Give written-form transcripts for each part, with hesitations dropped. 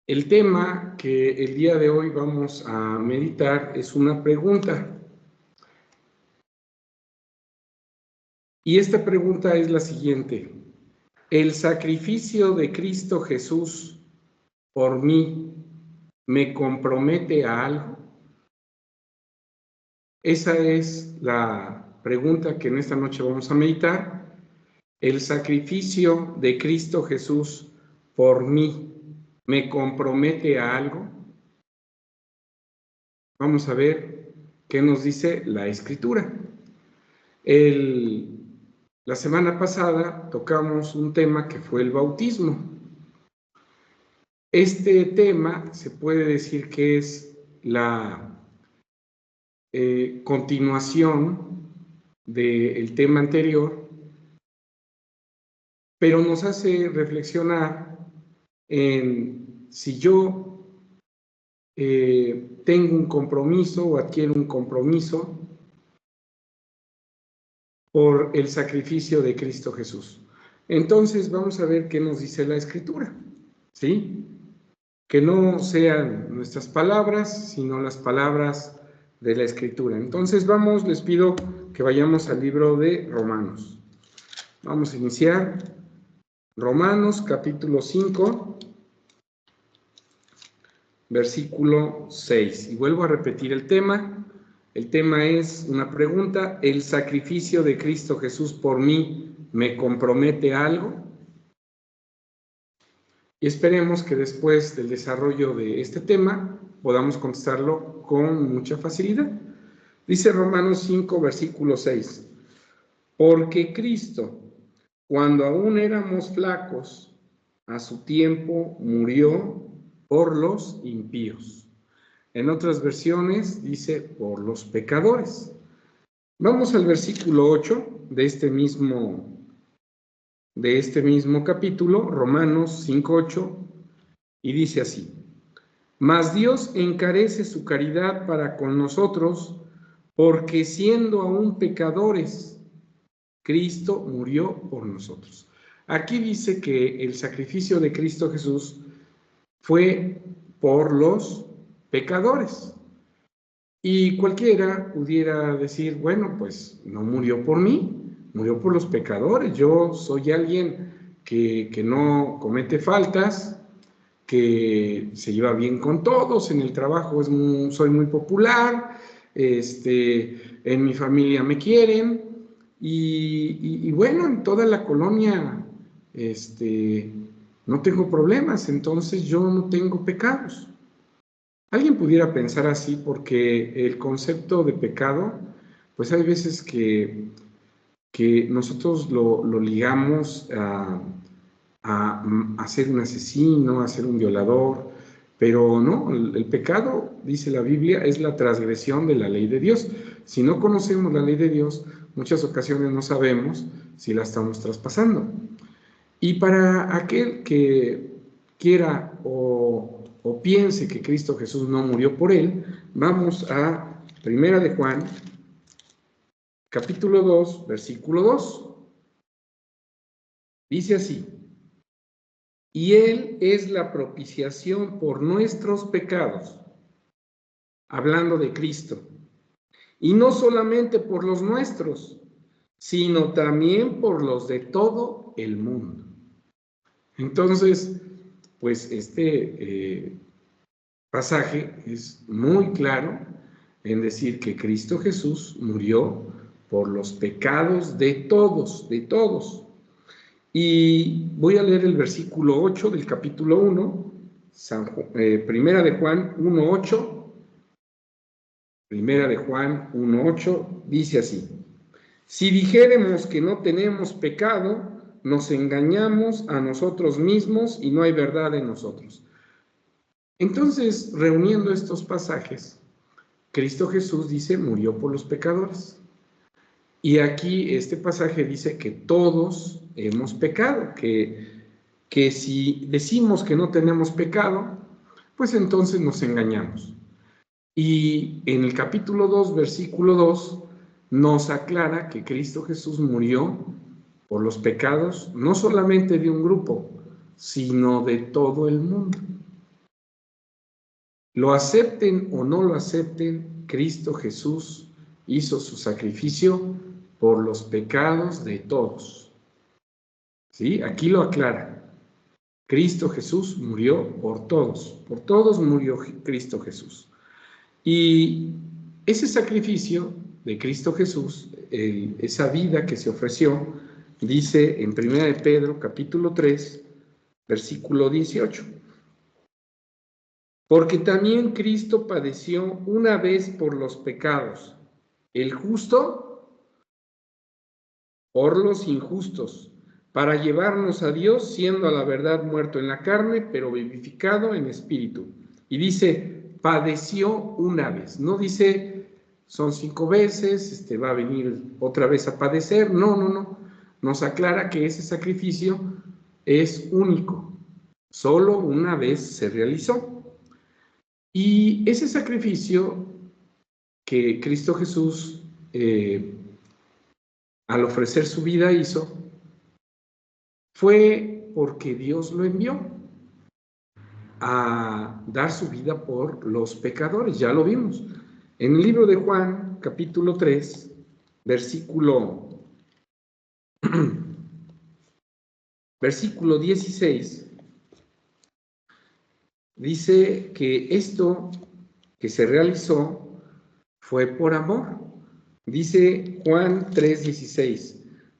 El tema que el día de hoy vamos a meditar es una pregunta. Y esta pregunta es la siguiente: ¿el sacrificio de Cristo Jesús por mí me compromete a algo? Esa es la pregunta que en esta noche vamos a meditar. ¿El sacrificio de Cristo Jesús por mí me compromete a algo? Vamos a ver qué nos dice la Escritura. La semana pasada tocamos un tema que fue el bautismo. Este tema se puede decir que es la continuación del tema anterior, pero nos hace reflexionar en si yo tengo un compromiso o adquiero un compromiso por el sacrificio de Cristo Jesús. Entonces vamos a ver qué nos dice la Escritura, ¿sí? Que no sean nuestras palabras, sino las palabras de la Escritura. Entonces les pido que vayamos al libro de Romanos. Vamos a iniciar Romanos capítulo 5, versículo 6. Y vuelvo a repetir el tema. El tema es una pregunta: ¿el sacrificio de Cristo Jesús por mí me compromete a algo? Y esperemos que después del desarrollo de este tema podamos contestarlo con mucha facilidad. Dice Romanos 5, versículo 6. Porque Cristo, cuando aún éramos flacos, a su tiempo murió por los impíos. En otras versiones dice por los pecadores. Vamos al versículo 8 de este mismo capítulo, Romanos 5:8, y dice así: Mas Dios encarece su caridad para con nosotros, porque siendo aún pecadores, Cristo murió por nosotros. Aquí dice que el sacrificio de Cristo Jesús fue por los pecadores. Y cualquiera pudiera decir, bueno, pues no murió por mí, murió por los pecadores. Yo soy alguien que no comete faltas, que se lleva bien con todos, en el trabajo soy muy popular, en mi familia me quieren, y bueno, en toda la colonia no tengo problemas, entonces yo no tengo pecados. Alguien pudiera pensar así porque el concepto de pecado, pues hay veces que nosotros lo ligamos a ser un asesino, a ser un violador, pero no, el pecado, dice la Biblia, es la transgresión de la ley de Dios. Si no conocemos la ley de Dios, muchas ocasiones no sabemos si la estamos traspasando. Y para aquel que quiera o piense que Cristo Jesús no murió por él, vamos a Primera de Juan, capítulo 2, versículo 2. Dice así: y Él es la propiciación por nuestros pecados, hablando de Cristo, y no solamente por los nuestros, sino también por los de todo el mundo. Entonces, pues este pasaje es muy claro en decir que Cristo Jesús murió por los pecados de todos, de todos. Y voy a leer el versículo 8 del capítulo 1, Primera de Juan 1:8. Primera de Juan 1:8 dice así: si dijéremos que no tenemos pecado, nos engañamos a nosotros mismos y no hay verdad en nosotros. Entonces, reuniendo estos pasajes, Cristo Jesús dice, murió por los pecadores. Y aquí este pasaje dice que todos hemos pecado, que si decimos que no tenemos pecado, pues entonces nos engañamos. Y en el capítulo 2, versículo 2, nos aclara que Cristo Jesús murió por los pecados, no solamente de un grupo, sino de todo el mundo. Lo acepten o no lo acepten, Cristo Jesús hizo su sacrificio por los pecados de todos. ¿Sí? Aquí lo aclara. Cristo Jesús murió por todos murió Cristo Jesús. Y ese sacrificio de Cristo Jesús, esa vida que se ofreció, dice en 1 de Pedro, capítulo 3, versículo 18. Porque también Cristo padeció una vez por los pecados, el justo por los injustos, para llevarnos a Dios, siendo a la verdad muerto en la carne, pero vivificado en espíritu. Y dice, padeció una vez. No dice, son 5 veces, va a venir otra vez a padecer. No. Nos aclara que ese sacrificio es único. Solo una vez se realizó. Y ese sacrificio que Cristo Jesús, al ofrecer su vida, hizo, fue porque Dios lo envió a dar su vida por los pecadores. Ya lo vimos. En el libro de Juan, capítulo 3, versículo 16, dice que esto que se realizó fue por amor. Dice Juan 3:16,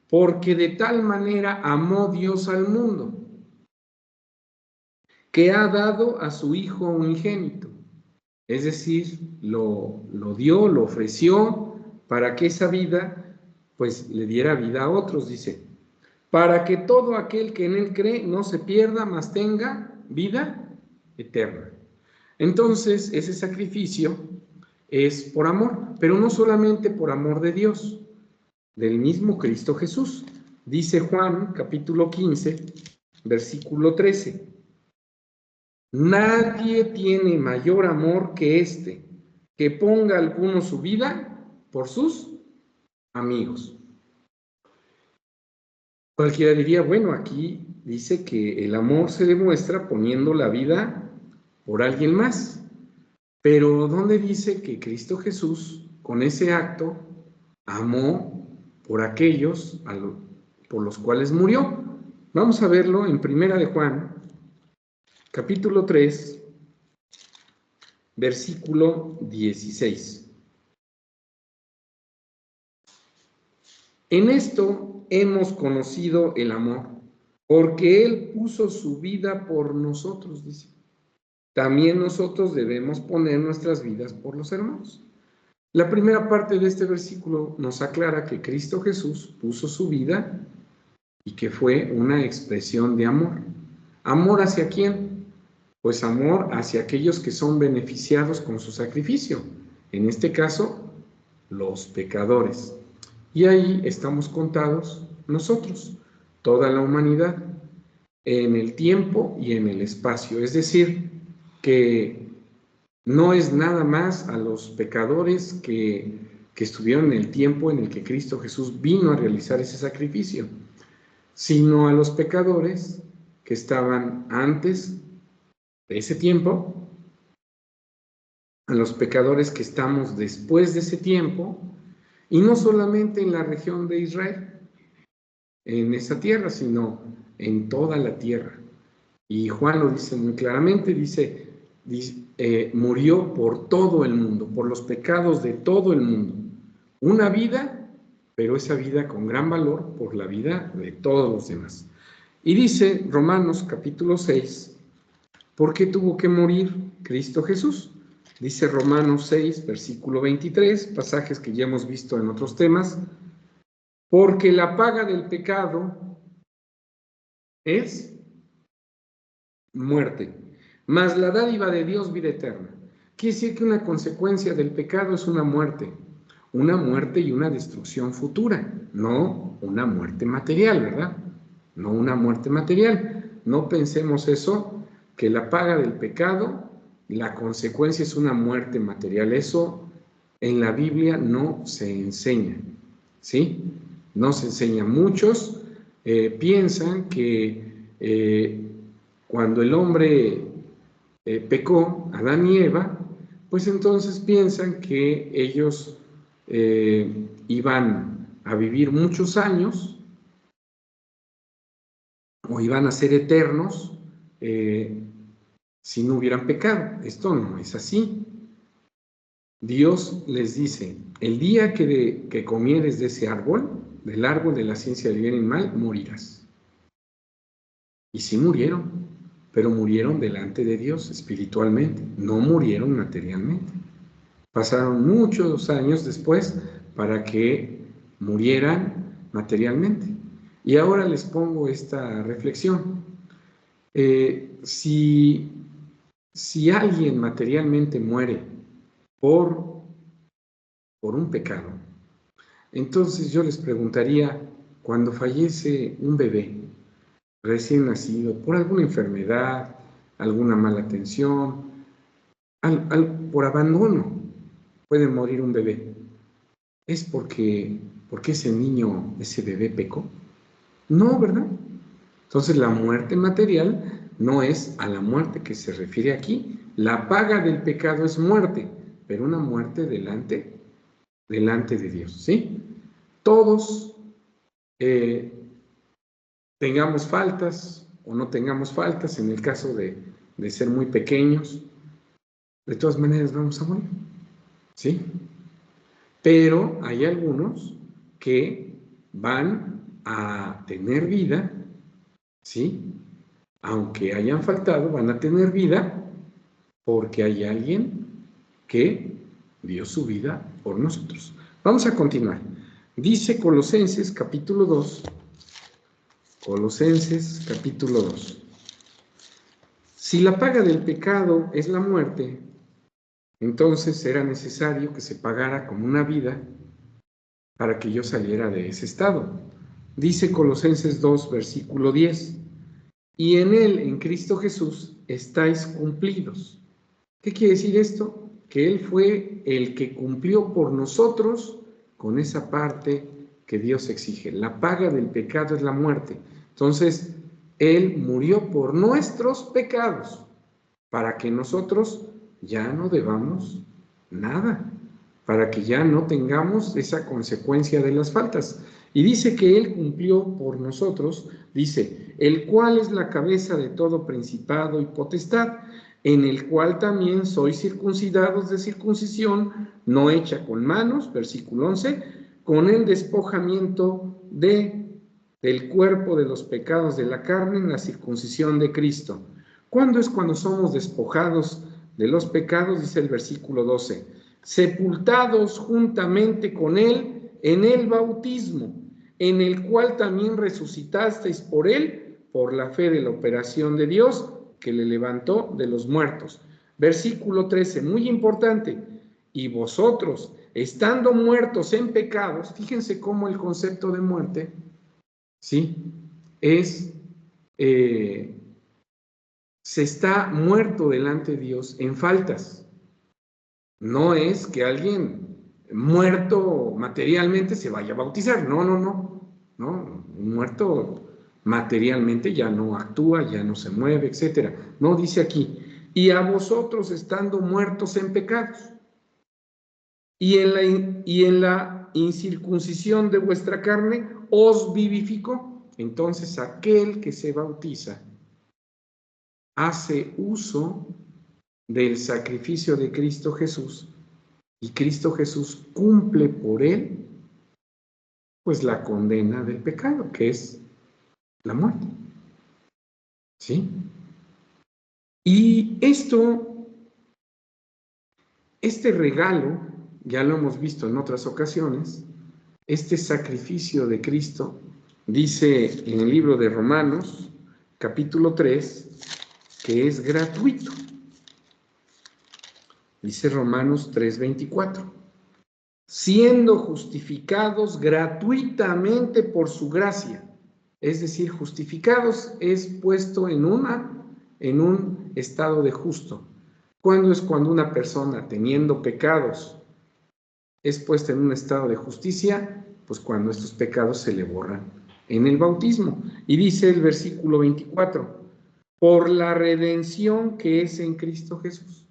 porque de tal manera amó Dios al mundo, que ha dado a su Hijo unigénito. Es decir, lo dio, lo ofreció para que esa vida, pues, le diera vida a otros, dice, para que todo aquel que en él cree no se pierda, mas tenga vida eterna. Entonces, ese sacrificio es por amor, pero no solamente por amor de Dios, del mismo Cristo Jesús. Dice Juan, capítulo 15, versículo 13. Nadie tiene mayor amor que este, que ponga alguno su vida por sus amigos. Cualquiera diría, bueno, aquí dice que el amor se demuestra poniendo la vida por alguien más. Pero ¿dónde dice que Cristo Jesús, con ese acto, amó por aquellos por los cuales murió? Vamos a verlo en 1 de Juan, capítulo 3, versículo 16. En esto hemos conocido el amor, porque Él puso su vida por nosotros, dice. También nosotros debemos poner nuestras vidas por los hermanos. La primera parte de este versículo nos aclara que Cristo Jesús puso su vida y que fue una expresión de amor. ¿Amor hacia quién? Pues amor hacia aquellos que son beneficiados con su sacrificio. En este caso, los pecadores. Y ahí estamos contados nosotros, toda la humanidad, en el tiempo y en el espacio. Es decir, que no es nada más a los pecadores que estuvieron en el tiempo en el que Cristo Jesús vino a realizar ese sacrificio, sino a los pecadores que estaban antes de ese tiempo, a los pecadores que estamos después de ese tiempo, y no solamente en la región de Israel, en esa tierra, sino en toda la tierra. Y Juan lo dice muy claramente, dice murió por todo el mundo, por los pecados de todo el mundo. Una vida, pero esa vida con gran valor por la vida de todos los demás. Y dice Romanos capítulo 6, ¿por qué tuvo que morir Cristo Jesús? Dice Romanos 6, versículo 23, pasajes que ya hemos visto en otros temas, porque la paga del pecado es muerte, mas la dádiva de Dios vida eterna. Quiere decir que una consecuencia del pecado es una muerte y una destrucción futura, no una muerte material, ¿verdad? No una muerte material. No pensemos eso, que la paga del pecado, la consecuencia es una muerte material. Eso en la Biblia no se enseña, ¿sí? No se enseña. Muchos piensan que cuando el hombre pecó, Adán y Eva, pues entonces piensan que ellos iban a vivir muchos años o iban a ser eternos si no hubieran pecado. Esto no es así. Dios les dice, el día que comieres de ese árbol, del árbol de la ciencia del bien y mal, morirás. Y sí murieron, pero murieron delante de Dios espiritualmente, no murieron materialmente. Pasaron muchos años después para que murieran materialmente. Y ahora les pongo esta reflexión. Si alguien materialmente muere por un pecado, entonces yo les preguntaría, cuando fallece un bebé recién nacido por alguna enfermedad, alguna mala atención, por abandono, puede morir un bebé. ¿Es porque ese niño, ese bebé pecó? No, ¿verdad? Entonces la muerte material no es a la muerte que se refiere aquí. La paga del pecado es muerte, pero una muerte delante de Dios, ¿sí? Todos tengamos faltas o no tengamos faltas, en el caso de ser muy pequeños, de todas maneras vamos a morir, ¿sí? Pero hay algunos que van a tener vida, ¿sí? Aunque hayan faltado, van a tener vida porque hay alguien que dio su vida por nosotros. Vamos a continuar. Dice Colosenses capítulo 2. Colosenses capítulo 2. Si la paga del pecado es la muerte, entonces era necesario que se pagara como una vida para que yo saliera de ese estado. Dice Colosenses 2, versículo 10. Y en él, en Cristo Jesús, estáis cumplidos. ¿Qué quiere decir esto? Que Él fue el que cumplió por nosotros con esa parte que Dios exige. La paga del pecado es la muerte. Entonces, Él murió por nuestros pecados para que nosotros ya no debamos nada, para que ya no tengamos esa consecuencia de las faltas. Y dice que Él cumplió por nosotros, dice, el cual es la cabeza de todo principado y potestad, en el cual también sois circuncidados de circuncisión no hecha con manos, versículo 11, con el despojamiento del cuerpo de los pecados de la carne en la circuncisión de Cristo. ¿Cuándo es cuando somos despojados de los pecados? Dice el versículo 12, sepultados juntamente con Él en el bautismo, en el cual también resucitasteis por Él, por la fe de la operación de Dios, que le levantó de los muertos. Versículo 13, muy importante, y vosotros, estando muertos en pecados, fíjense cómo el concepto de muerte, ¿sí? Se está muerto delante de Dios en faltas. No es que alguien muerto materialmente se vaya a bautizar, no, un muerto materialmente ya no actúa, ya no se mueve, etcétera. No, dice aquí, y a vosotros estando muertos en pecados, y en la incircuncisión de vuestra carne os vivificó. Entonces aquel que se bautiza hace uso del sacrificio de Cristo Jesús, y Cristo Jesús cumple por él pues la condena del pecado, que es la muerte. ¿Sí? Y este regalo, ya lo hemos visto en otras ocasiones, este sacrificio de Cristo, dice en el libro de Romanos, capítulo 3, que es gratuito. Dice Romanos 3:24. Siendo justificados gratuitamente por su gracia. Es decir, justificados es puesto en un estado de justo. ¿Cuándo es cuando una persona teniendo pecados es puesta en un estado de justicia? Pues cuando estos pecados se le borran en el bautismo. Y dice el versículo 24, por la redención que es en Cristo Jesús.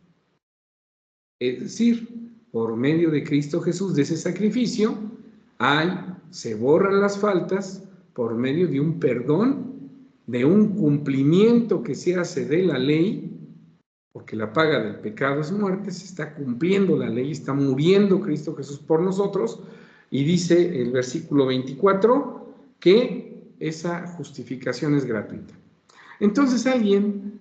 Es decir, por medio de Cristo Jesús, de ese sacrificio, se borran las faltas por medio de un perdón, de un cumplimiento que se hace de la ley, porque la paga del pecado es muerte. Se está cumpliendo la ley, está muriendo Cristo Jesús por nosotros, y dice el versículo 24 que esa justificación es gratuita. Entonces alguien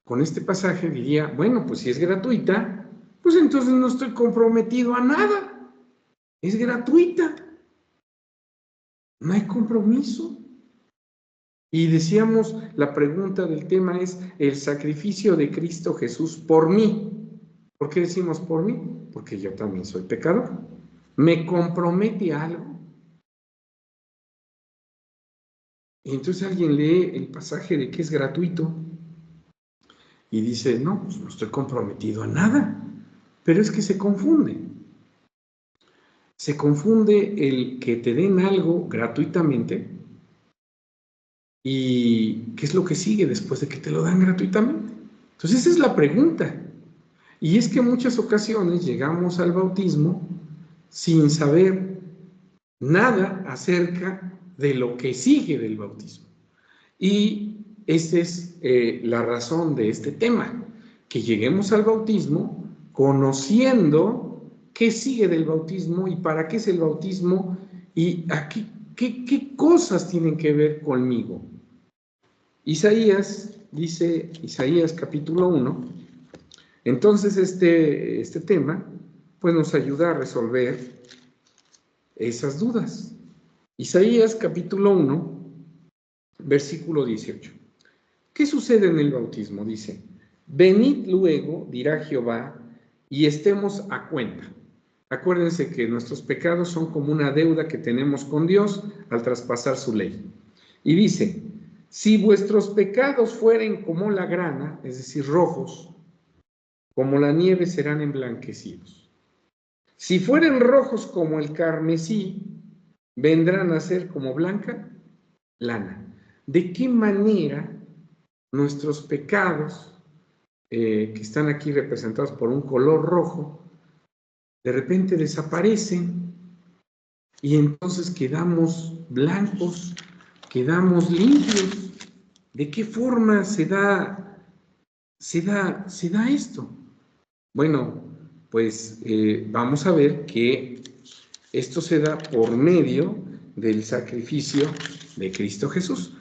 con este pasaje diría, bueno, pues si es gratuita, pues entonces no estoy comprometido a nada, es gratuita, no hay compromiso. Y decíamos, la pregunta del tema es el sacrificio de Cristo Jesús por mí. ¿Por qué decimos por mí? Porque yo también soy pecador. ¿Me compromete a algo? Y entonces alguien lee el pasaje de que es gratuito y dice, no, pues no estoy comprometido a nada. Pero es que se confunde. Se confunde el que te den algo gratuitamente y qué es lo que sigue después de que te lo dan gratuitamente. Entonces esa es la pregunta. Y es que en muchas ocasiones llegamos al bautismo sin saber nada acerca de lo que sigue del bautismo. Y esa es la razón de este tema, que lleguemos al bautismo conociendo qué sigue del bautismo y para qué es el bautismo y qué cosas tienen que ver conmigo. Isaías, dice Isaías capítulo 1, entonces este tema pues nos ayuda a resolver esas dudas. Isaías capítulo 1, versículo 18. ¿Qué sucede en el bautismo? Dice, venid luego, dirá Jehová, y estemos a cuenta. Acuérdense que nuestros pecados son como una deuda que tenemos con Dios al traspasar su ley. Y dice, si vuestros pecados fueren como la grana, es decir, rojos, como la nieve serán emblanquecidos. Si fueren rojos como el carmesí, vendrán a ser como blanca lana. ¿De qué manera nuestros pecados, que están aquí representados por un color rojo, de repente desaparecen y entonces quedamos blancos, quedamos limpios? ¿De qué forma se da esto? Bueno, pues vamos a ver que esto se da por medio del sacrificio de Cristo Jesús.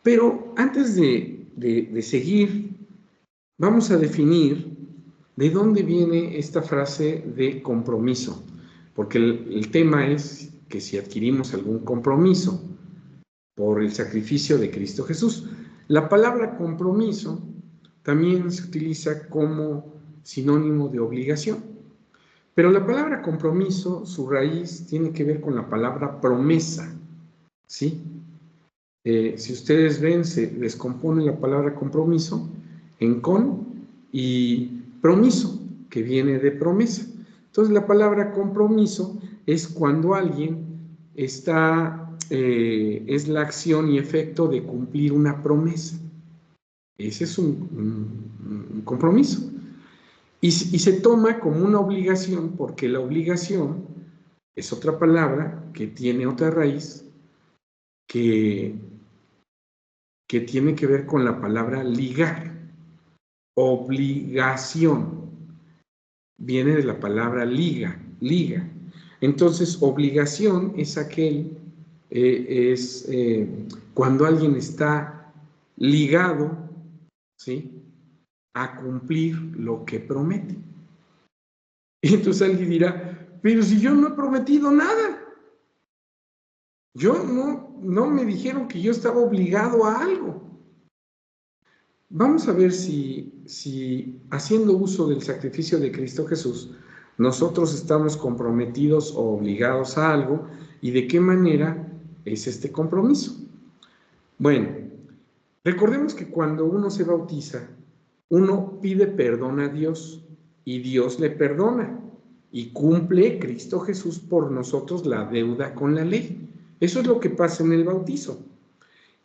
Pero antes de seguir, vamos a definir de dónde viene esta frase de compromiso, porque el tema es que si adquirimos algún compromiso por el sacrificio de Cristo Jesús. La palabra compromiso también se utiliza como sinónimo de obligación, pero la palabra compromiso, su raíz tiene que ver con la palabra promesa, ¿sí? Si ustedes ven, se descompone la palabra compromiso en con y promiso, que viene de promesa. Entonces, la palabra compromiso es cuando alguien está, es la acción y efecto de cumplir una promesa. Ese es un compromiso. Y se toma como una obligación, porque la obligación es otra palabra que tiene otra raíz que tiene que ver con la palabra ligar. Obligación viene de la palabra liga. Entonces, obligación es cuando alguien está ligado, ¿sí?, a cumplir lo que promete. Y entonces alguien dirá, pero si yo no he prometido nada, yo no me dijeron que yo estaba obligado a algo. Vamos a ver si haciendo uso del sacrificio de Cristo Jesús, nosotros estamos comprometidos o obligados a algo y de qué manera es este compromiso. Bueno, recordemos que cuando uno se bautiza, uno pide perdón a Dios y Dios le perdona y cumple Cristo Jesús por nosotros la deuda con la ley. Eso es lo que pasa en el bautizo.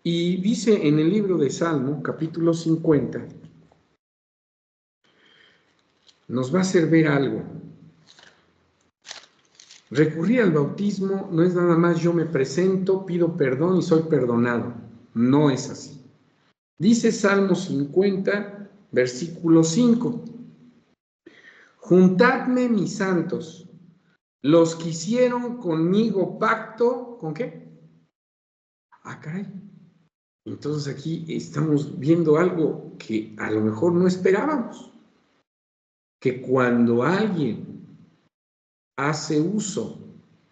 Y dice en el libro de Salmo, capítulo 50, nos va a hacer ver algo. Recurrir al bautismo no es nada más yo me presento, pido perdón y soy perdonado. No es así. Dice Salmo 50, versículo 5. Juntadme mis santos, los que hicieron conmigo pacto, ¿con qué? Ah, caray. Entonces aquí estamos viendo algo que a lo mejor no esperábamos. Que cuando alguien hace uso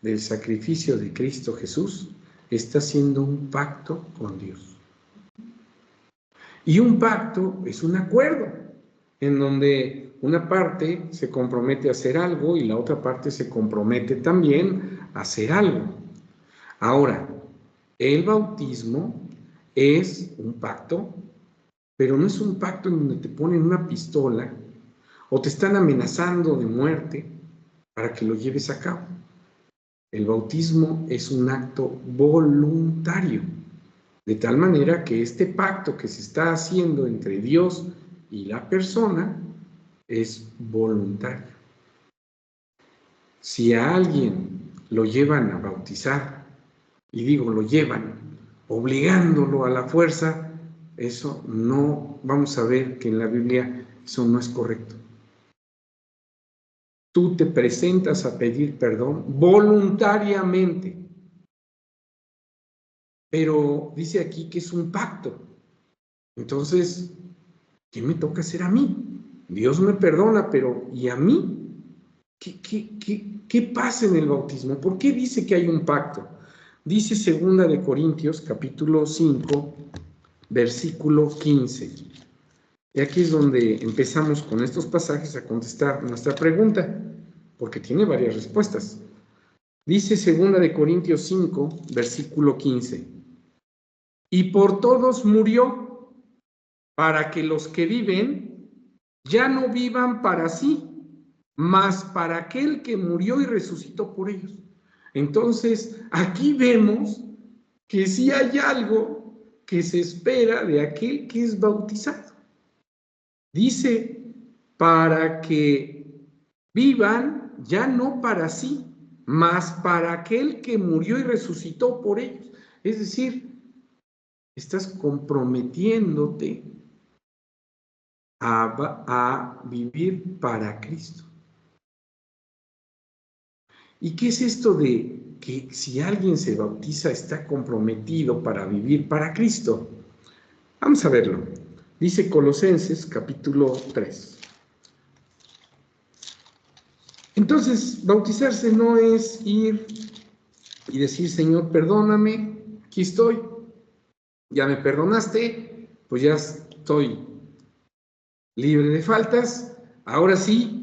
del sacrificio de Cristo Jesús, está haciendo un pacto con Dios. Y un pacto es un acuerdo en donde una parte se compromete a hacer algo y la otra parte se compromete también a hacer algo. Ahora, el bautismo es un pacto, pero no es un pacto en donde te ponen una pistola o te están amenazando de muerte para que lo lleves a cabo. El bautismo es un acto voluntario, de tal manera que este pacto que se está haciendo entre Dios y la persona es voluntario. Si a alguien lo llevan a bautizar, y digo lo llevan, obligándolo a la fuerza, eso no, vamos a ver que en la Biblia eso no es correcto. Tú te presentas a pedir perdón voluntariamente, pero dice aquí que es un pacto. Entonces, ¿qué me toca hacer a mí? Dios me perdona, pero ¿y a mí? ¿Qué pasa en el bautismo? ¿Por qué dice que hay un pacto? Dice 2 de Corintios, capítulo 5, versículo 15. Y aquí es donde empezamos con estos pasajes a contestar nuestra pregunta, porque tiene varias respuestas. Dice 2 de Corintios 5, versículo 15. Y por todos murió, para que los que viven ya no vivan para sí, mas para aquel que murió y resucitó por ellos. Entonces, aquí vemos que sí hay algo que se espera de aquel que es bautizado. Dice, para que vivan ya no para sí, mas para aquel que murió y resucitó por ellos. Es decir, estás comprometiéndote a vivir para Cristo. ¿Y qué es esto de que si alguien se bautiza está comprometido para vivir para Cristo? Vamos a verlo. Dice Colosenses capítulo 3. Entonces, bautizarse no es ir y decir, Señor, perdóname, aquí estoy, ya me perdonaste, pues ya estoy libre de faltas, ahora sí,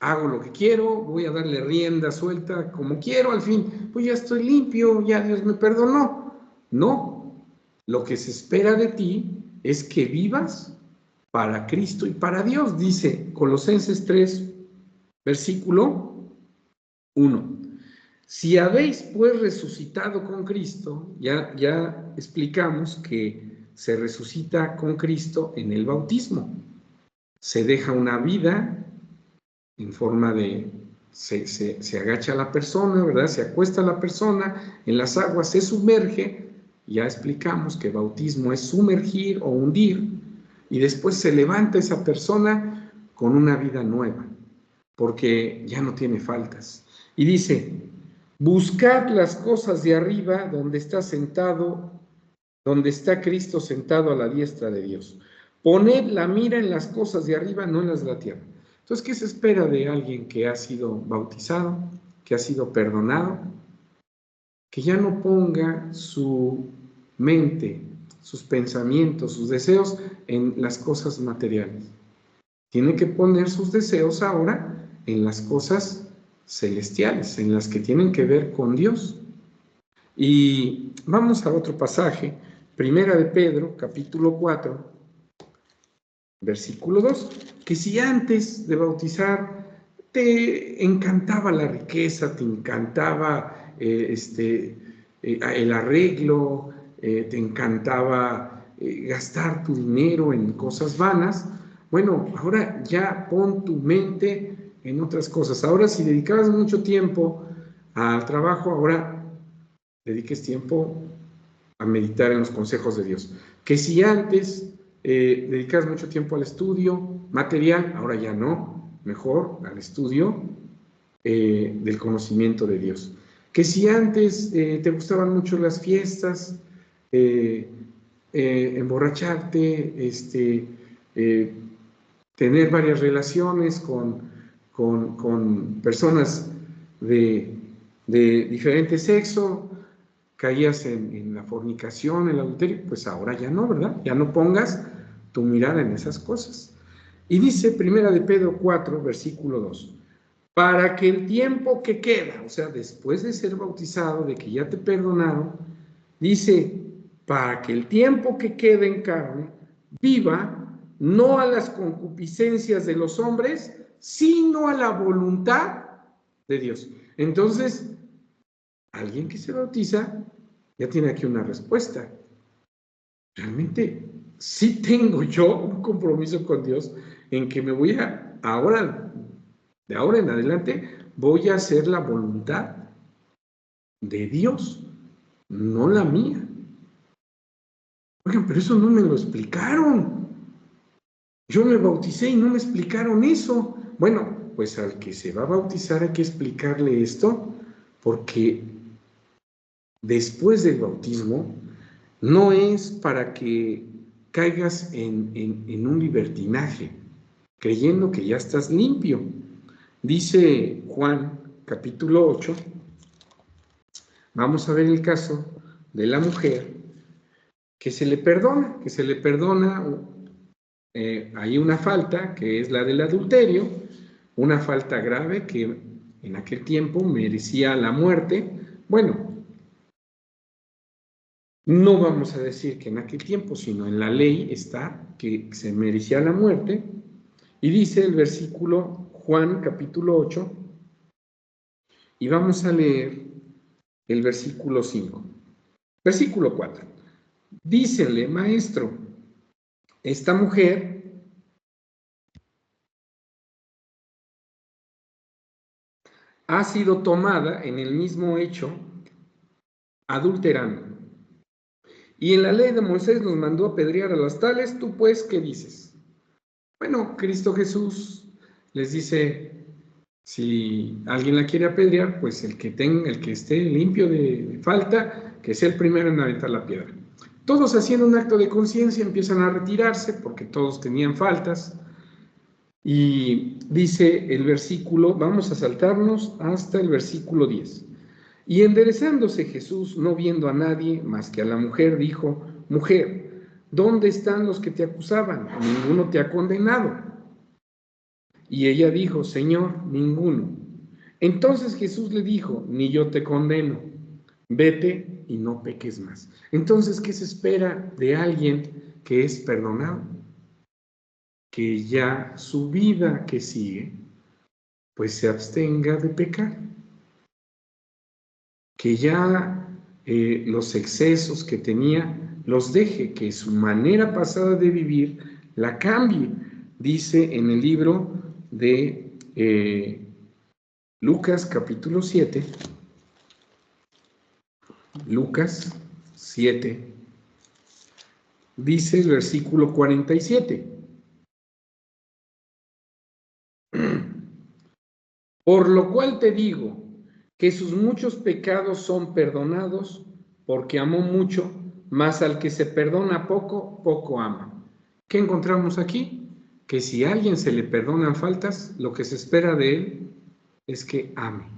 hago lo que quiero, voy a darle rienda suelta como quiero, al fin, pues ya estoy limpio, ya Dios me perdonó. No, lo que se espera de ti es que vivas para Cristo y para Dios, dice Colosenses 3, versículo 1. Si habéis pues resucitado con Cristo, ya explicamos que se resucita con Cristo en el bautismo. Se deja una vida en forma de, se agacha la persona, ¿verdad? Se acuesta la persona en las aguas, se sumerge, ya explicamos que bautismo es sumergir o hundir, y después se levanta esa persona con una vida nueva, porque ya no tiene faltas. Y dice, buscad las cosas de arriba donde está sentado, donde está Cristo sentado a la diestra de Dios. Poned la mira en las cosas de arriba, no en las de la tierra. Entonces, ¿qué se espera de alguien que ha sido bautizado, que ha sido perdonado? Que ya no ponga su mente, sus pensamientos, sus deseos en las cosas materiales. Tiene que poner sus deseos ahora en las cosas celestiales, en las que tienen que ver con Dios. Y vamos a otro pasaje, Primera de Pedro, capítulo 4, versículo 2, que si antes de bautizar te encantaba la riqueza, te encantaba el arreglo, te encantaba gastar tu dinero en cosas vanas. Bueno, ahora ya pon tu mente en otras cosas. Ahora, si dedicabas mucho tiempo al trabajo, ahora dediques tiempo a meditar en los consejos de Dios. Que si antes dedicabas mucho tiempo al estudio material, ahora ya no, mejor al estudio del conocimiento de Dios. Que si antes te gustaban mucho las fiestas, emborracharte, tener varias relaciones con personas de diferente sexo, caías en la fornicación, en el adulterio, pues ahora ya no, ¿verdad? Ya no pongas tu mirada en esas cosas. Y dice 1 de Pedro 4, versículo 2, para que el tiempo que queda, o sea, después de ser bautizado, de que ya te perdonaron, dice, para que el tiempo que queda en carne viva no a las concupiscencias de los hombres, sino a la voluntad de Dios. Entonces, alguien que se bautiza ya tiene aquí una respuesta. Realmente sí tengo yo un compromiso con Dios en que me voy a, ahora, de ahora en adelante, voy a hacer la voluntad de Dios, no la mía. Oigan, pero eso no me lo explicaron. Yo me bauticé y no me explicaron eso. Bueno, pues al que se va a bautizar hay que explicarle esto, porque después del bautismo no es para que caigas en un libertinaje, creyendo que ya estás limpio. Dice Juan, capítulo 8, vamos a ver el caso de la mujer que se le perdona, hay una falta que es la del adulterio, una falta grave que en aquel tiempo merecía la muerte. Bueno, no vamos a decir que en aquel tiempo, sino en la ley está que se merecía la muerte. Y dice el versículo Juan capítulo 8, y vamos a leer el versículo 5. Versículo 4. Dícenle, maestro, esta mujer ha sido tomada en el mismo hecho adulterando. Y en la ley de Moisés nos mandó apedrear a las tales, ¿tú pues qué dices? Bueno, Cristo Jesús les dice, si alguien la quiere apedrear, pues el que esté limpio de falta, que sea el primero en aventar la piedra. Todos haciendo un acto de conciencia empiezan a retirarse porque todos tenían faltas. Y dice el versículo, vamos a saltarnos hasta el versículo 10. Y enderezándose Jesús, no viendo a nadie más que a la mujer, dijo, mujer, ¿dónde están los que te acusaban? Ninguno te ha condenado. Y ella dijo, Señor, ninguno. Entonces Jesús le dijo, ni yo te condeno, vete y no peques más. Entonces, ¿qué se espera de alguien que es perdonado? Que ya su vida que sigue, pues se abstenga de pecar. Que ya los excesos que tenía los deje, que su manera pasada de vivir la cambie. Dice en el libro de Lucas capítulo 7, Lucas 7, dice el versículo 47. Por lo cual te digo que sus muchos pecados son perdonados, porque amó mucho, mas al que se perdona poco, poco ama. ¿Qué encontramos aquí? Que si a alguien se le perdonan faltas, lo que se espera de él es que ame.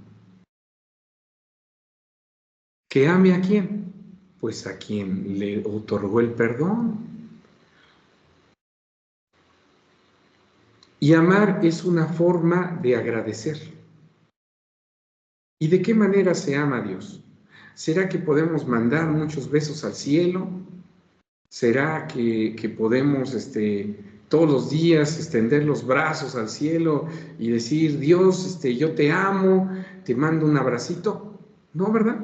¿Que ame a quién? Pues a quien le otorgó el perdón. Y amar es una forma de agradecer. ¿Y de qué manera se ama a Dios? ¿Será que podemos mandar muchos besos al cielo? ¿Será que podemos todos los días extender los brazos al cielo y decir, Dios, yo te amo, te mando un abracito? No, ¿verdad?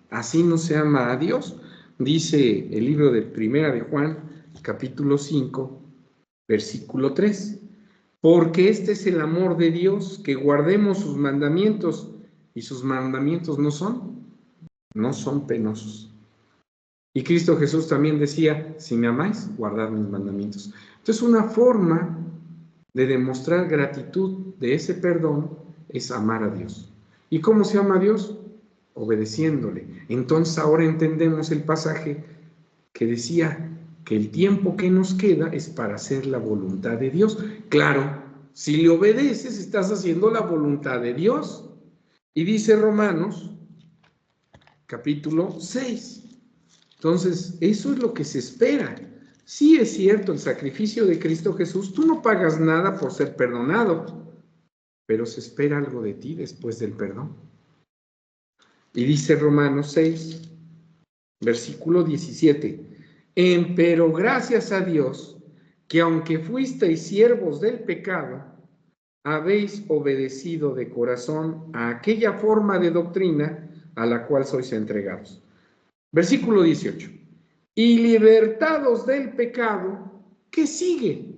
Así no se ama a Dios. dice el libro de Primera de Juan, capítulo 5, versículo 3. Porque este es el amor de Dios, que guardemos sus mandamientos, y sus mandamientos no son penosos. Y Cristo Jesús también decía, si me amáis, guardad mis mandamientos. Entonces, una forma de demostrar gratitud de ese perdón es amar a Dios. ¿Y cómo se ama a Dios? Obedeciéndole. Entonces, ahora entendemos el pasaje que decía que el tiempo que nos queda es para hacer la voluntad de Dios. Claro, si le obedeces, estás haciendo la voluntad de Dios. Y dice Romanos, capítulo 6. Entonces, eso es lo que se espera. Sí es cierto, el sacrificio de Cristo Jesús, tú no pagas nada por ser perdonado, pero se espera algo de ti después del perdón. Y dice Romanos 6, versículo 17. Pero gracias a Dios, que aunque fuisteis siervos del pecado, habéis obedecido de corazón a aquella forma de doctrina a la cual sois entregados. Versículo 18. Y libertados del pecado, ¿qué sigue?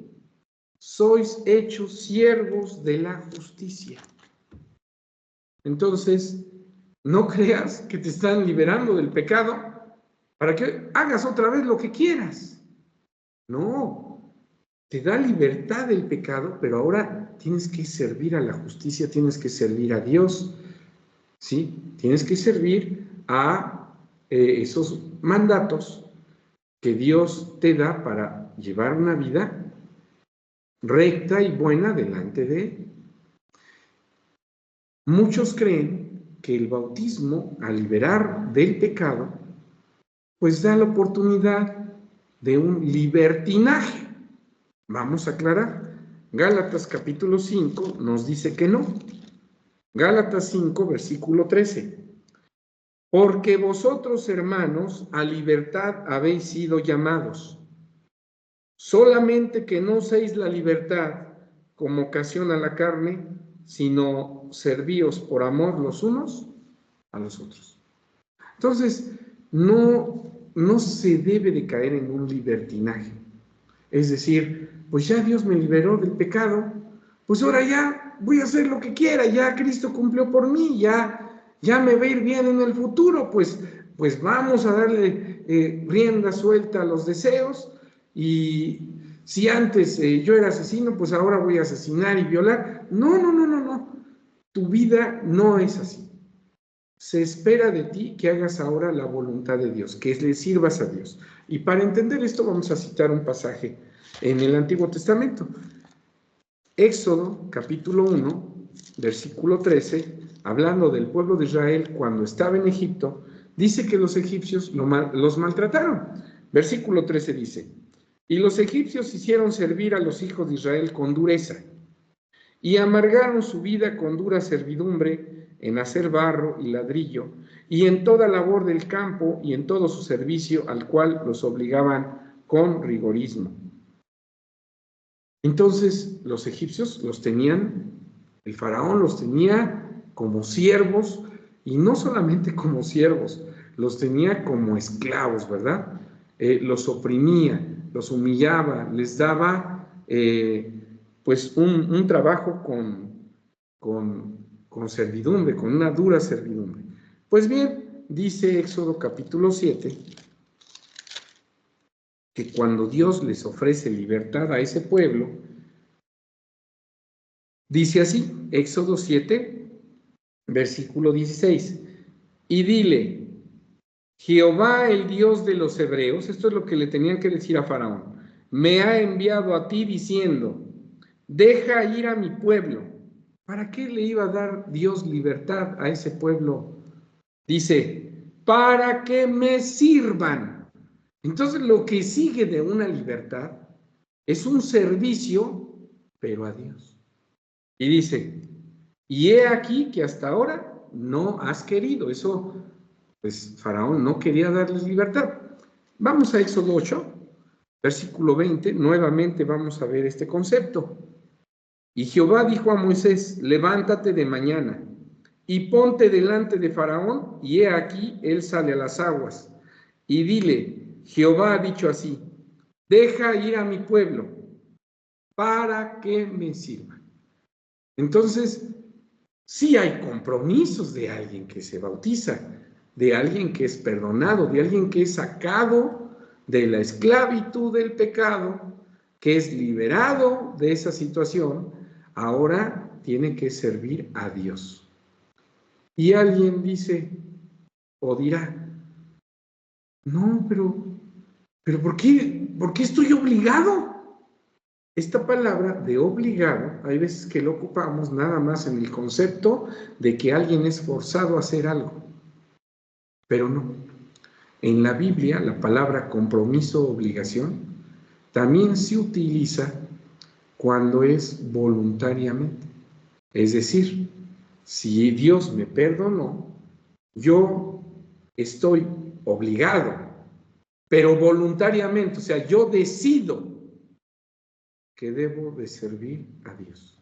Sois hechos siervos de la justicia. Entonces, no creas que te están liberando del pecado para que hagas otra vez lo que quieras. No, te da libertad del pecado, pero ahora tienes que servir a la justicia, tienes que servir a Dios, ¿sí? Tienes que servir a esos mandatos que Dios te da para llevar una vida recta y buena delante de Él. Muchos creen que el bautismo, al liberar del pecado, pues da la oportunidad de un libertinaje. Vamos a aclarar. Gálatas capítulo 5 nos dice que no. Gálatas 5, versículo 13. Porque vosotros, hermanos, a libertad habéis sido llamados. Solamente que no uséis la libertad como ocasión a la carne, sino servíos por amor los unos a los otros. Entonces, no se debe de caer en un libertinaje. Es decir, pues ya Dios me liberó del pecado, pues ahora ya voy a hacer lo que quiera, ya Cristo cumplió por mí, ya me va a ir bien en el futuro, pues vamos a darle rienda suelta a los deseos, y si antes yo era asesino, pues ahora voy a asesinar y violar. No, tu vida no es así. Se espera de ti que hagas ahora la voluntad de Dios, que le sirvas a Dios. Y para entender esto vamos a citar un pasaje en el Antiguo Testamento. Éxodo, capítulo 1, versículo 13, hablando del pueblo de Israel cuando estaba en Egipto, dice que los egipcios los maltrataron. Versículo 13 dice, y los egipcios hicieron servir a los hijos de Israel con dureza, y amargaron su vida con dura servidumbre en hacer barro y ladrillo, y en toda labor del campo y en todo su servicio, al cual los obligaban con rigorismo. Entonces los egipcios los tenían, el faraón los tenía como siervos, y no solamente como siervos, los tenía como esclavos, ¿verdad? Los oprimía, los humillaba, les daba pues un trabajo con servidumbre, con una dura servidumbre. Pues bien, dice Éxodo capítulo 7, que cuando Dios les ofrece libertad a ese pueblo, dice así, Éxodo 7, versículo 16, y dile, Jehová el Dios de los hebreos, esto es lo que le tenían que decir a Faraón, me ha enviado a ti diciendo, deja ir a mi pueblo. ¿Para qué le iba a dar Dios libertad a ese pueblo? Dice, para que me sirvan. Entonces lo que sigue de una libertad es un servicio, pero a Dios. Y dice, y he aquí que hasta ahora no has querido. Eso, pues Faraón no quería darles libertad. Vamos a Éxodo 8, versículo 20, nuevamente vamos a ver este concepto. Y Jehová dijo a Moisés, levántate de mañana y ponte delante de Faraón, y he aquí, él sale a las aguas. y dile, Jehová ha dicho así, deja ir a mi pueblo para que me sirva. Entonces, sí hay compromisos de alguien que se bautiza, de alguien que es perdonado, de alguien que es sacado de la esclavitud del pecado, que es liberado de esa situación, ahora tiene que servir a Dios. Y alguien dice o dirá, no, pero ¿por qué estoy obligado? Esta palabra de obligado, hay veces que lo ocupamos nada más en el concepto de que alguien es forzado a hacer algo, pero no. En la Biblia, la palabra compromiso o obligación también se utiliza cuando es voluntariamente. Es decir, si Dios me perdonó, yo estoy obligado, pero voluntariamente, o sea, yo decido que debo de servir a Dios.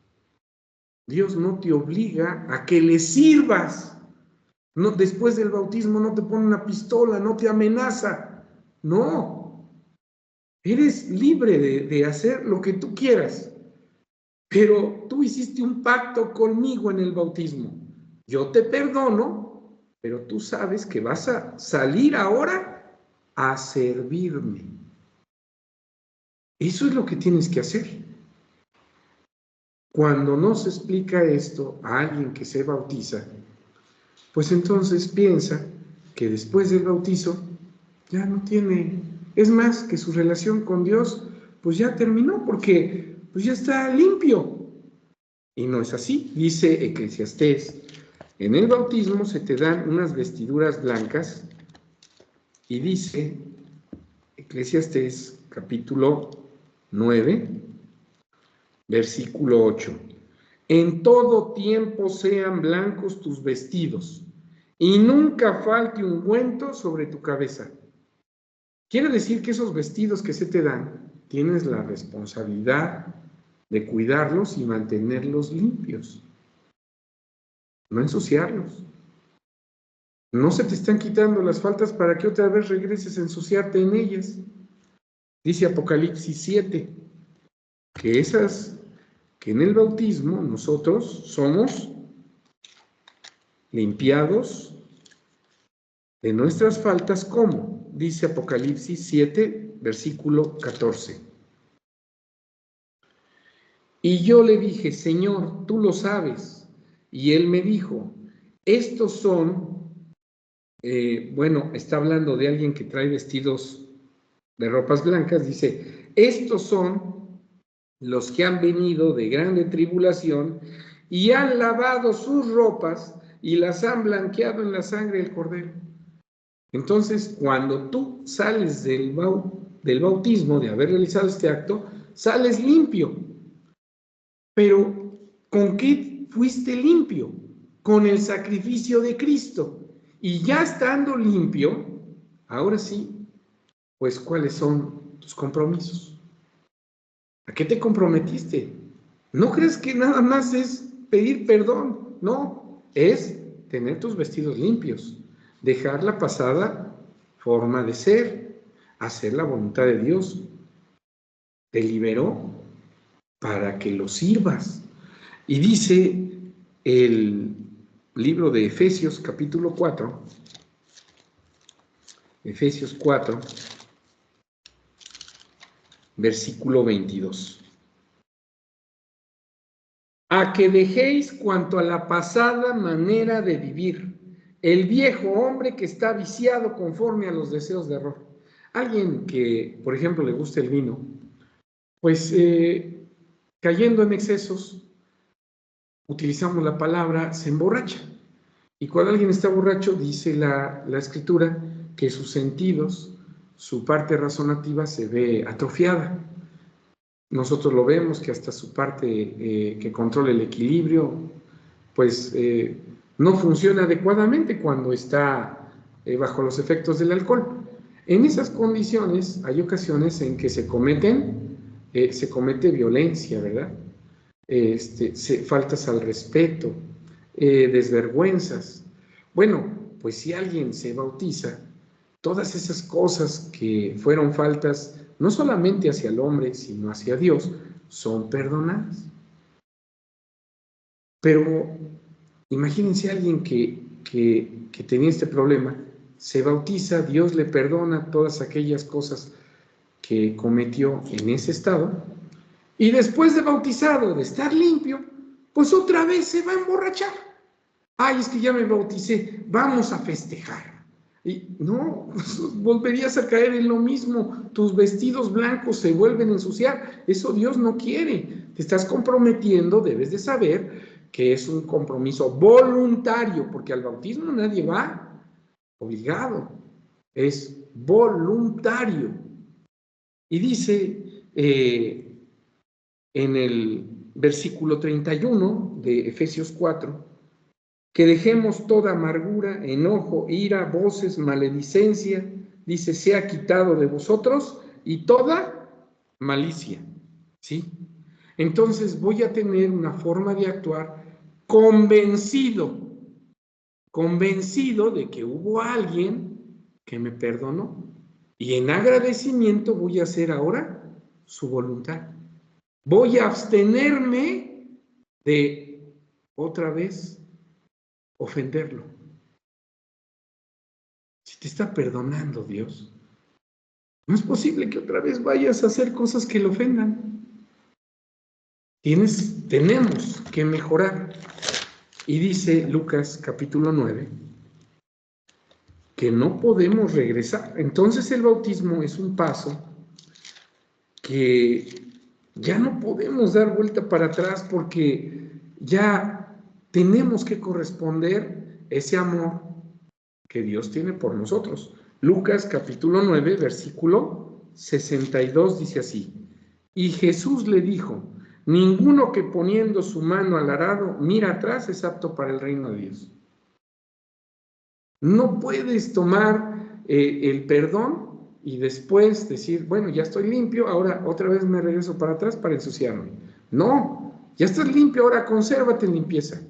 Dios no te obliga a que le sirvas. No, después del bautismo no te pone una pistola, no te amenaza. No, eres libre de hacer lo que tú quieras. Pero tú hiciste un pacto conmigo en el bautismo. Yo te perdono, pero tú sabes que vas a salir ahora a servirme. Eso es lo que tienes que hacer. Cuando no se explica esto a alguien que se bautiza, pues entonces piensa que después del bautizo ya no tiene, es más, que su relación con Dios pues ya terminó porque pues ya está limpio. Y no es así, dice Eclesiastés, en el bautismo se te dan unas vestiduras blancas y dice Eclesiastés capítulo 9, versículo 8. En todo tiempo sean blancos tus vestidos, y nunca falte ungüento sobre tu cabeza. Quiere decir que esos vestidos que se te dan, tienes la responsabilidad de cuidarlos y mantenerlos limpios, no ensuciarlos. No se te están quitando las faltas para que otra vez regreses a ensuciarte en ellas. Dice Apocalipsis 7, que en el bautismo nosotros somos limpiados de nuestras faltas, ¿cómo? Dice Apocalipsis 7, versículo 14. Y yo le dije, Señor, tú lo sabes. Y él me dijo, estos son, bueno, está hablando de alguien que trae vestidos de ropas blancas, dice, estos son los que han venido de grande tribulación y han lavado sus ropas y las han blanqueado en la sangre del Cordero. Entonces, cuando tú sales del bautismo, de haber realizado este acto, sales limpio. Pero, ¿con qué fuiste limpio? Con el sacrificio de Cristo. Y ya estando limpio, ahora sí, pues, ¿cuáles son tus compromisos? ¿A qué te comprometiste? ¿No crees que nada más es pedir perdón? No, es tener tus vestidos limpios, dejar la pasada forma de ser, hacer la voluntad de Dios. Te liberó para que lo sirvas. Y dice el libro de Efesios capítulo 4, Efesios 4, versículo 22. A que dejéis cuanto a la pasada manera de vivir, el viejo hombre que está viciado conforme a los deseos de error. Alguien que, por ejemplo, le gusta el vino, pues cayendo en excesos, utilizamos la palabra se emborracha. Y cuando alguien está borracho, dice la escritura que sus sentidos, su parte razonativa se ve atrofiada. Nosotros lo vemos que hasta su parte que controla el equilibrio, pues no funciona adecuadamente cuando está bajo los efectos del alcohol. En esas condiciones hay ocasiones en que se comete violencia, ¿verdad? Faltas al respeto, desvergüenzas. Bueno, pues si alguien se bautiza, todas esas cosas que fueron faltas, no solamente hacia el hombre, sino hacia Dios, son perdonadas. Pero imagínense a alguien que tenía este problema, se bautiza, Dios le perdona todas aquellas cosas que cometió en ese estado, y después de bautizado, de estar limpio, pues otra vez se va a emborrachar. Ay, es que ya me bauticé, vamos a festejar. Y no, pues, volverías a caer en lo mismo, tus vestidos blancos se vuelven a ensuciar, eso Dios no quiere. Te estás comprometiendo, debes de saber que es un compromiso voluntario, porque al bautismo nadie va obligado, es voluntario. Y dice en el versículo 31 de Efesios 4, que dejemos toda amargura, enojo, ira, voces, maledicencia, dice, sea quitado de vosotros, y toda malicia, ¿sí? Entonces voy a tener una forma de actuar convencido de que hubo alguien que me perdonó, y en agradecimiento voy a hacer ahora su voluntad. Voy a abstenerme de otra vez ofenderlo. Si te está perdonando Dios, no es posible que otra vez vayas a hacer cosas que le ofendan. Tenemos que mejorar. Y dice Lucas capítulo 9 que no podemos regresar. Entonces el bautismo es un paso que ya no podemos dar vuelta para atrás, porque ya tenemos que corresponder ese amor que Dios tiene por nosotros. Lucas capítulo 9, versículo 62 dice así: y Jesús le dijo, ninguno que poniendo su mano al arado mira atrás es apto para el reino de Dios. No puedes tomar el perdón y después decir, bueno, ya estoy limpio, ahora otra vez me regreso para atrás para ensuciarme. No, ya estás limpio, ahora consérvate en limpieza.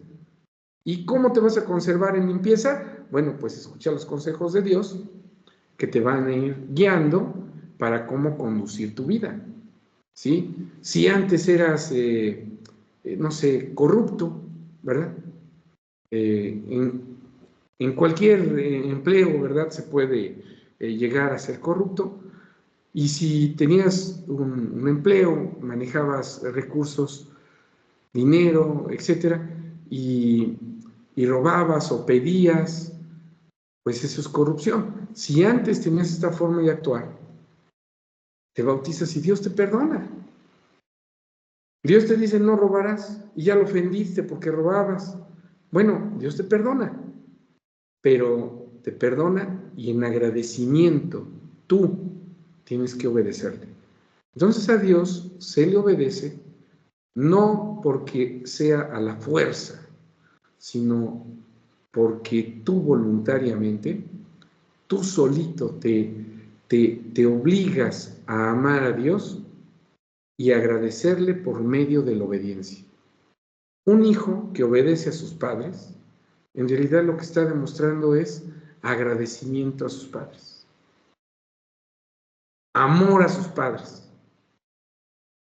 ¿Y cómo te vas a conservar en limpieza? Bueno, pues escucha los consejos de Dios que te van a ir guiando para cómo conducir tu vida, ¿sí? Si antes eras, no sé, corrupto, ¿verdad? En cualquier empleo, ¿verdad? Se puede llegar a ser corrupto. Y si tenías un empleo, manejabas recursos, dinero, etcétera, y robabas o pedías, pues eso es corrupción. Si antes tenías esta forma de actuar, te bautizas y Dios te perdona. Dios te dice no robarás y ya lo ofendiste porque robabas. Bueno, Dios te perdona, pero te perdona y en agradecimiento tú tienes que obedecerle. Entonces a Dios se le obedece no porque sea a la fuerza, sino porque tú voluntariamente, tú solito te obligas a amar a Dios y agradecerle por medio de la obediencia. Un hijo que obedece a sus padres, en realidad lo que está demostrando es agradecimiento a sus padres, amor a sus padres.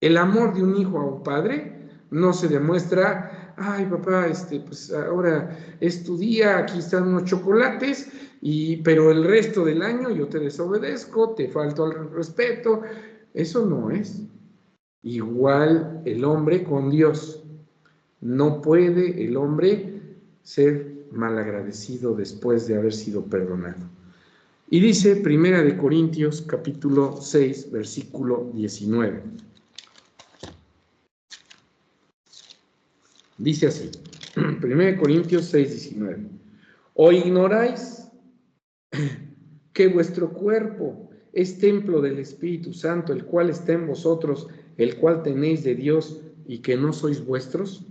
El amor de un hijo a un padre no se demuestra, ay papá, pues ahora es tu día, aquí están unos chocolates, pero el resto del año yo te desobedezco, te falto al respeto. Eso no es. Igual el hombre con Dios. No puede el hombre ser malagradecido después de haber sido perdonado. Y dice Primera de Corintios capítulo 6, versículo 19. Dice así, 1 Corintios 6, 19. ¿O ignoráis que vuestro cuerpo es templo del Espíritu Santo, el cual está en vosotros, el cual tenéis de Dios, y que no sois vuestros?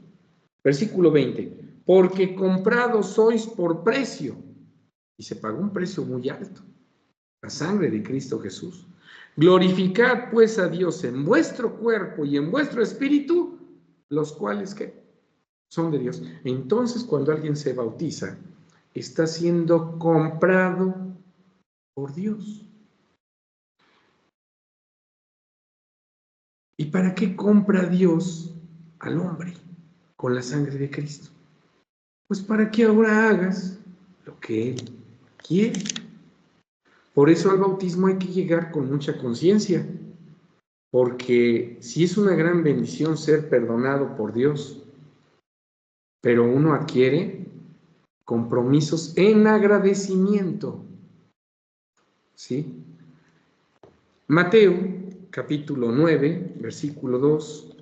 Versículo 20. Porque comprados sois por precio, y se pagó un precio muy alto, la sangre de Cristo Jesús. Glorificad pues a Dios en vuestro cuerpo y en vuestro espíritu, los cuales ¿qué? Son de Dios. Entonces, cuando alguien se bautiza, está siendo comprado por Dios. ¿Y para qué compra Dios al hombre con la sangre de Cristo? Pues para que ahora hagas lo que Él quiere. Por eso al bautismo hay que llegar con mucha conciencia, porque sí es una gran bendición ser perdonado por Dios, pero uno adquiere compromisos en agradecimiento, ¿sí? Mateo, capítulo 9, versículo 2,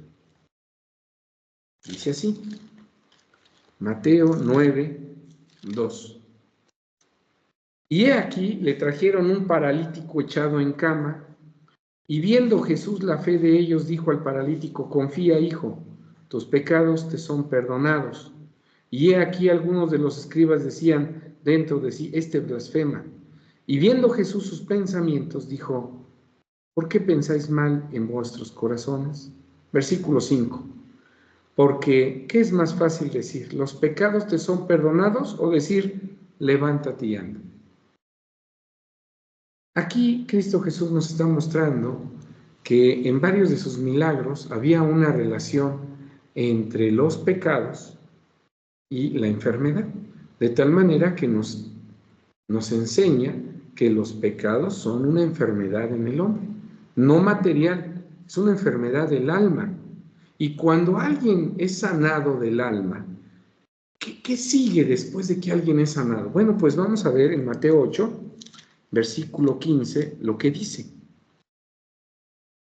dice así. Mateo 9, 2. Y he aquí, le trajeron un paralítico echado en cama, y viendo Jesús la fe de ellos, dijo al paralítico: confía, hijo, tus pecados te son perdonados. Y he aquí, algunos de los escribas decían dentro de sí: este blasfema. Y viendo Jesús sus pensamientos, dijo: ¿por qué pensáis mal en vuestros corazones? Versículo 5. Porque, ¿qué es más fácil decir? ¿Los pecados te son perdonados? O decir, levántate y anda. Aquí Cristo Jesús nos está mostrando que en varios de sus milagros había una relación entre los pecados y la enfermedad, de tal manera que nos enseña que los pecados son una enfermedad en el hombre, no material, es una enfermedad del alma. Y cuando alguien es sanado del alma, ¿qué sigue después de que alguien es sanado? Bueno, pues vamos a ver en Mateo 8, versículo 15, lo que dice.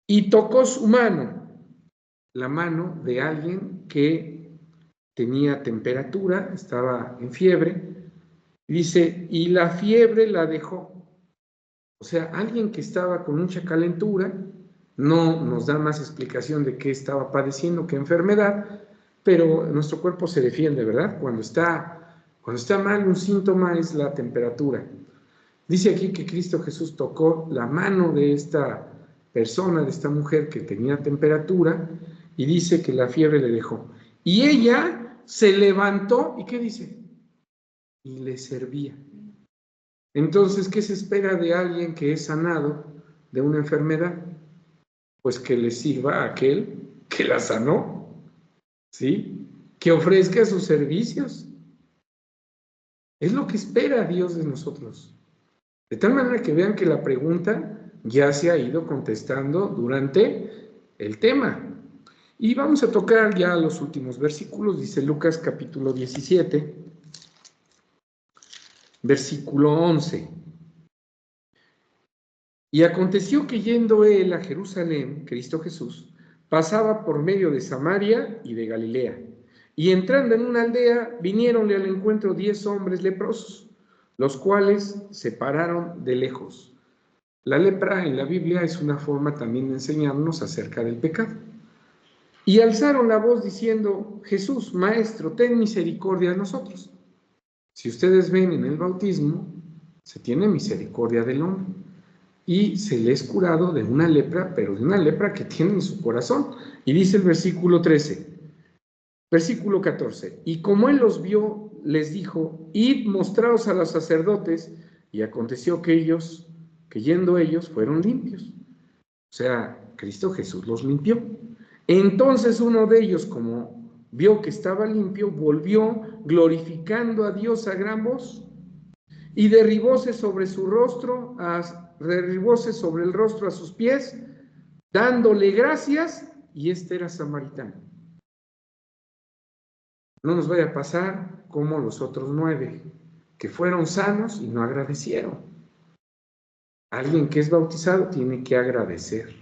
Y tocó su mano, la mano de alguien que tenía temperatura, estaba en fiebre, dice, y la fiebre la dejó. O sea, alguien que estaba con mucha calentura, no nos da más explicación de qué estaba padeciendo, qué enfermedad, pero nuestro cuerpo se defiende, ¿verdad? Cuando está mal, un síntoma es la temperatura. Dice aquí que Cristo Jesús tocó la mano de esta persona, de esta mujer que tenía temperatura, y dice que la fiebre le dejó. Y ella se levantó, ¿y qué dice? Y le servía. Entonces, ¿qué se espera de alguien que es sanado de una enfermedad? Pues que le sirva a aquel que la sanó, ¿sí? Que ofrezca sus servicios. Es lo que espera Dios de nosotros. De tal manera que vean que la pregunta ya se ha ido contestando durante el tema. Y vamos a tocar ya los últimos versículos. Dice Lucas capítulo 17, versículo 11. Y aconteció que yendo él a Jerusalén, Cristo Jesús, pasaba por medio de Samaria y de Galilea. Y entrando en una aldea, vinieronle al encuentro 10 hombres leprosos, los cuales se pararon de lejos. La lepra en la Biblia es una forma también de enseñarnos acerca del pecado. Y alzaron la voz diciendo: Jesús, Maestro, ten misericordia de nosotros. Si ustedes ven en el bautismo, se tiene misericordia del hombre. Y se le es curado de una lepra, pero de una lepra que tiene en su corazón. Y dice el versículo 13, versículo 14, y como él los vio, les dijo: id, mostraos a los sacerdotes. Y aconteció que ellos, que yendo ellos, fueron limpios. O sea, Cristo Jesús los limpió. Entonces uno de ellos, como vio que estaba limpio, volvió glorificando a Dios a gran voz, y derribóse sobre el rostro a sus pies, dándole gracias, y este era samaritano. No nos vaya a pasar como los otros 9, que fueron sanos y no agradecieron. Alguien que es bautizado tiene que agradecer.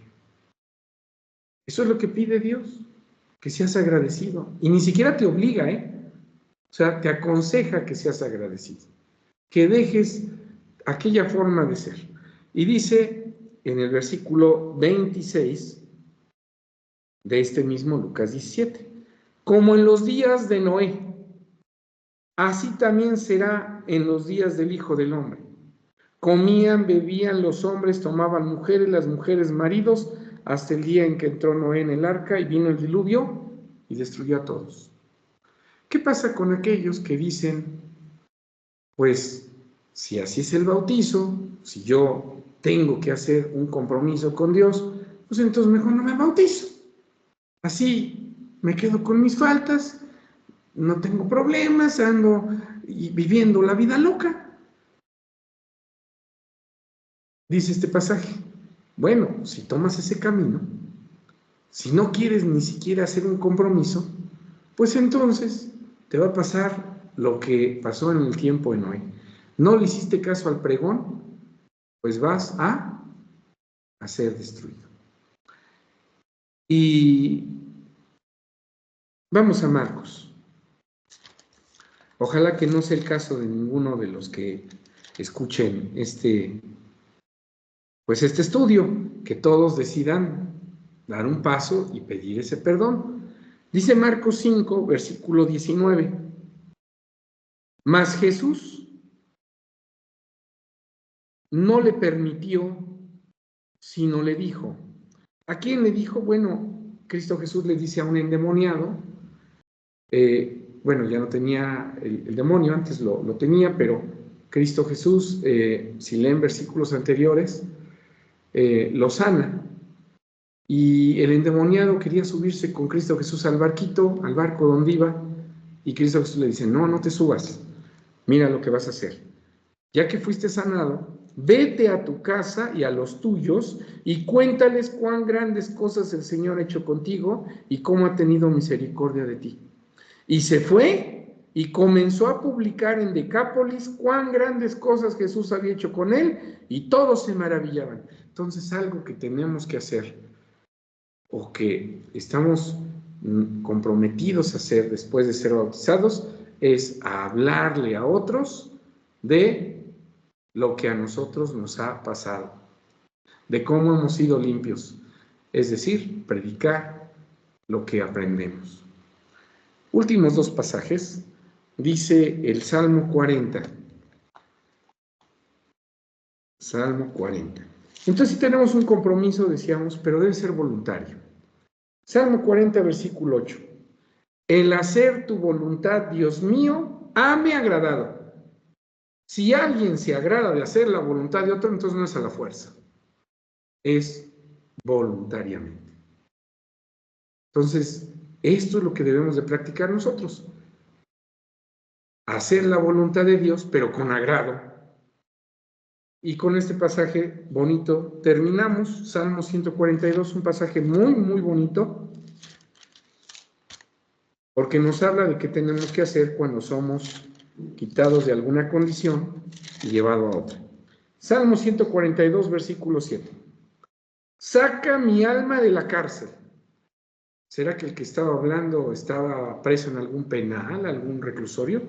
Eso es lo que pide Dios, que seas agradecido. Y ni siquiera te obliga, O sea, te aconseja que seas agradecido, que dejes aquella forma de ser. Y dice en el versículo 26 de este mismo Lucas 17, como en los días de Noé, así también será en los días del Hijo del Hombre. Comían, bebían los hombres, tomaban mujeres, las mujeres maridos, hasta el día en que entró Noé en el arca y vino el diluvio y destruyó a todos. ¿Qué pasa con aquellos que dicen, pues, si así es el bautizo, si yo tengo que hacer un compromiso con Dios, pues entonces mejor no me bautizo. Así me quedo con mis faltas, no tengo problemas, ando viviendo la vida loca. Dice este pasaje, bueno, si tomas ese camino, si no quieres ni siquiera hacer un compromiso, pues entonces te va a pasar lo que pasó en el tiempo de Noé. No le hiciste caso al pregón, pues vas a ser destruido. Y vamos a Marcos. Ojalá que no sea el caso de ninguno de los que escuchen este estudio, que todos decidan dar un paso y pedir ese perdón. Dice Marcos 5, versículo 19. Mas Jesús no le permitió, sino le dijo. ¿A quién le dijo? Bueno, Cristo Jesús le dice a un endemoniado, bueno, ya no tenía el demonio, antes lo tenía, pero Cristo Jesús, si leen versículos anteriores, lo sana. Y el endemoniado quería subirse con Cristo Jesús al barquito, al barco donde iba, y Cristo Jesús le dice, no te subas, mira lo que vas a hacer. Ya que fuiste sanado, vete a tu casa y a los tuyos y cuéntales cuán grandes cosas el Señor ha hecho contigo y cómo ha tenido misericordia de ti. Y se fue y comenzó a publicar en Decápolis cuán grandes cosas Jesús había hecho con él y todos se maravillaban. Entonces, algo que tenemos que hacer o que estamos comprometidos a hacer después de ser bautizados es a hablarle a otros de lo que a nosotros nos ha pasado, de cómo hemos sido limpios, es decir, predicar lo que aprendemos. Últimos dos pasajes, dice el Salmo 40. Salmo 40. Entonces, si tenemos un compromiso, decíamos, pero debe ser voluntario. Salmo 40, versículo 8. El hacer tu voluntad, Dios mío, hame agradado. Si alguien se agrada de hacer la voluntad de otro, entonces no es a la fuerza, es voluntariamente. Entonces, esto es lo que debemos de practicar nosotros. Hacer la voluntad de Dios, pero con agrado. Y con este pasaje bonito terminamos, Salmo 142, un pasaje muy, muy bonito, porque nos habla de qué tenemos que hacer cuando somos quitados de alguna condición y llevados a otra. Salmo 142, versículo 7. Saca mi alma de la cárcel. ¿Será que el que estaba hablando estaba preso en algún penal, algún reclusorio?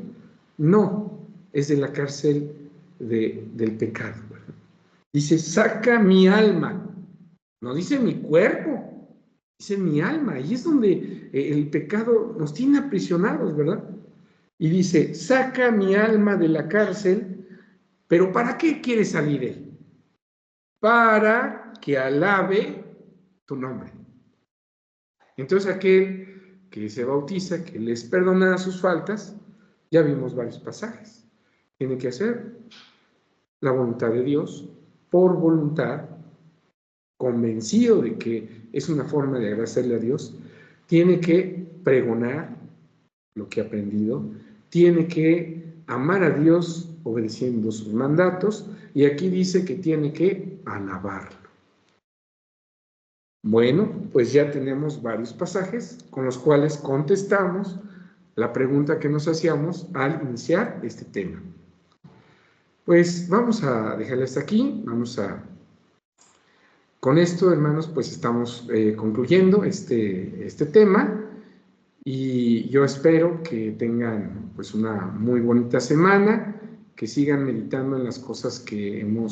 No, es de la cárcel del pecado. Dice, saca mi alma. No dice mi cuerpo, dice mi alma. Y es donde el pecado nos tiene aprisionados, ¿verdad? Y dice, saca mi alma de la cárcel, pero ¿para qué quiere salir él? Para que alabe tu nombre. Entonces aquel que se bautiza, que les perdona sus faltas, ya vimos varios pasajes. Tiene que hacer la voluntad de Dios por voluntad, convencido de que es una forma de agradecerle a Dios, tiene que pregonar lo que ha aprendido, tiene que amar a Dios obedeciendo sus mandatos, y aquí dice que tiene que alabarlo. Bueno, pues ya tenemos varios pasajes con los cuales contestamos la pregunta que nos hacíamos al iniciar este tema. Pues vamos a dejarle hasta aquí, con esto, hermanos, pues estamos concluyendo este tema, y yo espero que tengan pues una muy bonita semana, que sigan meditando en las cosas que hemos